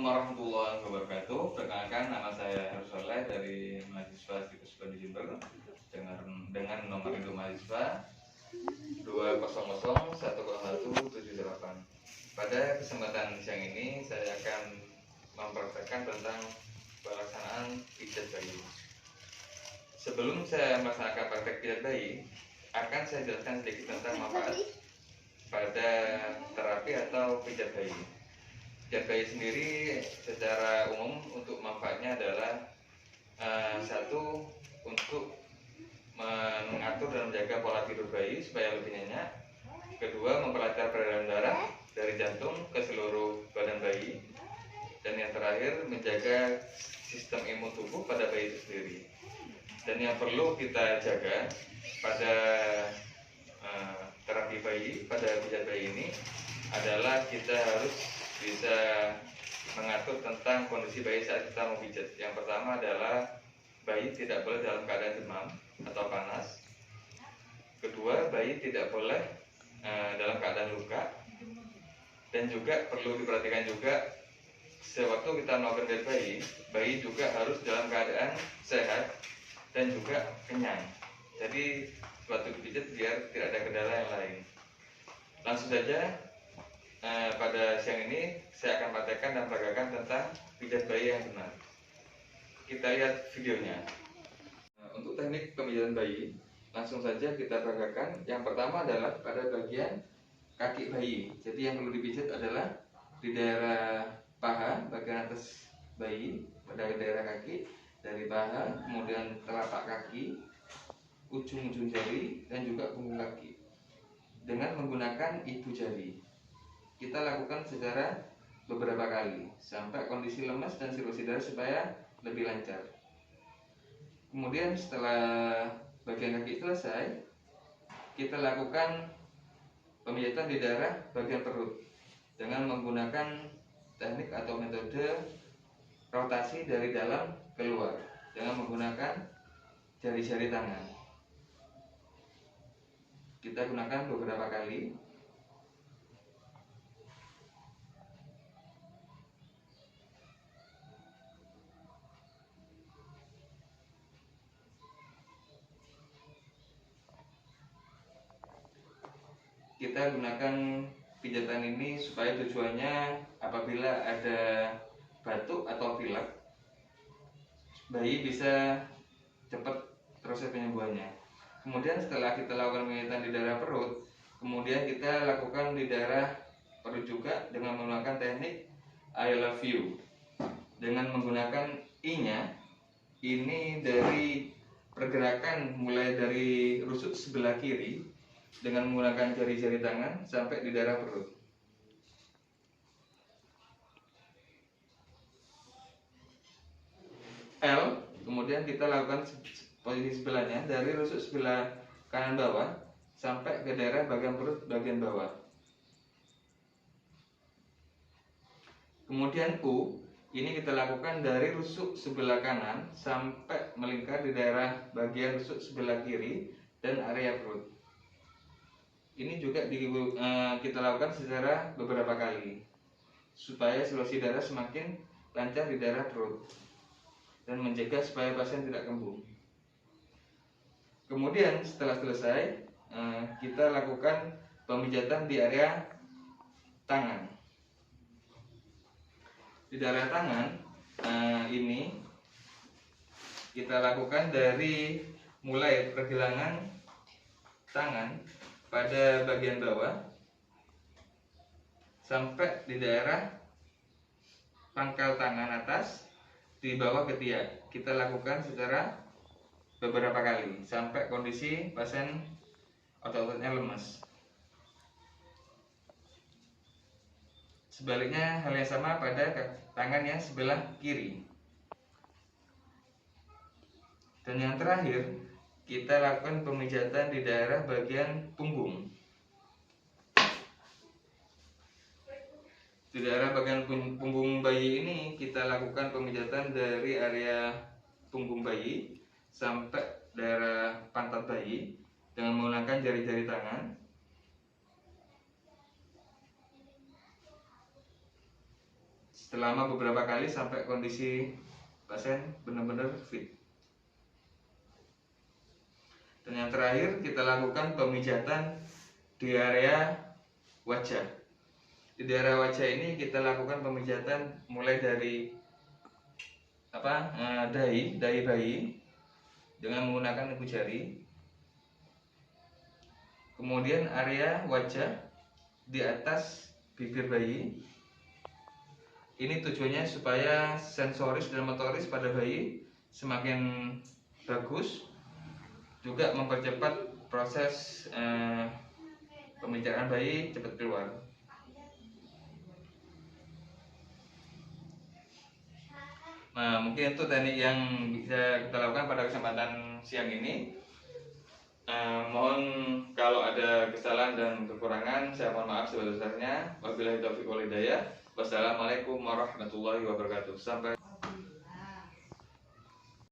Assalamualaikum warahmatullahi wabarakatuh. Perkenalkan, nama saya Heru Soleh dari mahasiswa Situs Bani Jember dengan nomor induk mahasiswa 20010010178. Pada kesempatan siang ini saya akan mempraktekkan tentang pelaksanaan pijat bayi. Sebelum saya melaksanakan praktek pijat bayi, akan saya jelaskan sedikit tentang manfaat pada terapi atau pijat bayi. Pijat bayi sendiri secara umum untuk manfaatnya adalah satu, untuk mengatur dan menjaga pola tidur bayi supaya lebih nyenyak. Kedua, memperlancar peredaran darah dari jantung ke seluruh badan bayi. Dan yang terakhir, menjaga sistem imun tubuh pada bayi itu sendiri. Dan yang perlu kita jaga pada terapi bayi, pada pijat bayi ini adalah kita harus bisa mengatur tentang kondisi bayi saat kita memijat. Yang pertama adalah bayi tidak boleh dalam keadaan demam atau panas. Kedua, bayi tidak boleh dalam keadaan luka. Dan juga perlu diperhatikan juga sewaktu kita melakukan pijat bayi, bayi juga harus dalam keadaan sehat dan juga kenyang. Jadi waktu dipijat biar tidak ada kendala yang lain. Langsung saja, pada siang ini saya akan praktekkan dan peragakan tentang pijat bayi yang benar. Kita lihat videonya. Untuk teknik pemijatan bayi, langsung saja kita peragakan. Yang pertama adalah pada bagian kaki bayi. Jadi yang perlu dipijat adalah di daerah paha, bagian atas bayi, pada daerah kaki, dari paha, kemudian telapak kaki, ujung-ujung jari, dan juga punggung kaki dengan menggunakan ibu jari. Kita lakukan secara beberapa kali sampai kondisi lemas dan sirkulasi darah supaya lebih lancar. Kemudian setelah bagian kaki selesai, kita lakukan pemijatan di daerah bagian perut dengan menggunakan teknik atau metode rotasi dari dalam keluar dengan menggunakan jari-jari tangan. Kita gunakan beberapa kali. Kita gunakan pijatan ini supaya tujuannya apabila ada batuk atau pilek, bayi bisa cepat proses penyembuhannya. Kemudian setelah kita lakukan pijatan di daerah perut, kemudian kita lakukan di daerah perut juga dengan menggunakan teknik I love you dengan menggunakan I-nya. Ini dari pergerakan mulai dari rusuk sebelah kiri dengan menggunakan jari-jari tangan sampai di daerah perut. L, kemudian kita lakukan posisi sebelahnya dari rusuk sebelah kanan bawah sampai ke daerah bagian perut bagian bawah. Kemudian U, ini kita lakukan dari rusuk sebelah kanan sampai melingkar di daerah bagian rusuk sebelah kiri dan area perut. Ini juga kita lakukan secara beberapa kali supaya sirkulasi darah semakin lancar di daerah perut dan mencegah supaya pasien tidak kembung. Kemudian setelah selesai, kita lakukan pemijatan di area tangan. Di daerah tangan ini kita lakukan dari mulai pergelangan tangan pada bagian bawah sampai di daerah pangkal tangan atas di bawah ketiak. Kita lakukan secara beberapa kali sampai kondisi pasien otot-ototnya lemas. Sebaliknya hal yang sama pada tangan yang sebelah kiri. Dan yang terakhir, kita lakukan pemijatan di daerah bagian punggung. Di daerah bagian punggung bayi ini kita lakukan pemijatan dari area punggung bayi sampai daerah pantat bayi dengan menggunakan jari-jari tangan. selama beberapa kali sampai kondisi pasien benar-benar fit. Dan yang terakhir kita lakukan pemijatan di area wajah. Di area wajah ini kita lakukan pemijatan mulai dari dahi bayi dengan menggunakan ibu jari. Kemudian area wajah di atas bibir bayi. Ini tujuannya supaya sensoris dan motoris pada bayi semakin bagus, juga mempercepat proses pembicaraan bayi cepat keluar. Nah, mungkin itu teknik yang bisa kita lakukan pada kesempatan siang ini. Mohon kalau ada kesalahan dan kekurangan, saya mohon maaf sebesar-besarnya. Wabillahi taufiq wal hidayah. Wassalamualaikum warahmatullahi wabarakatuh. Sampai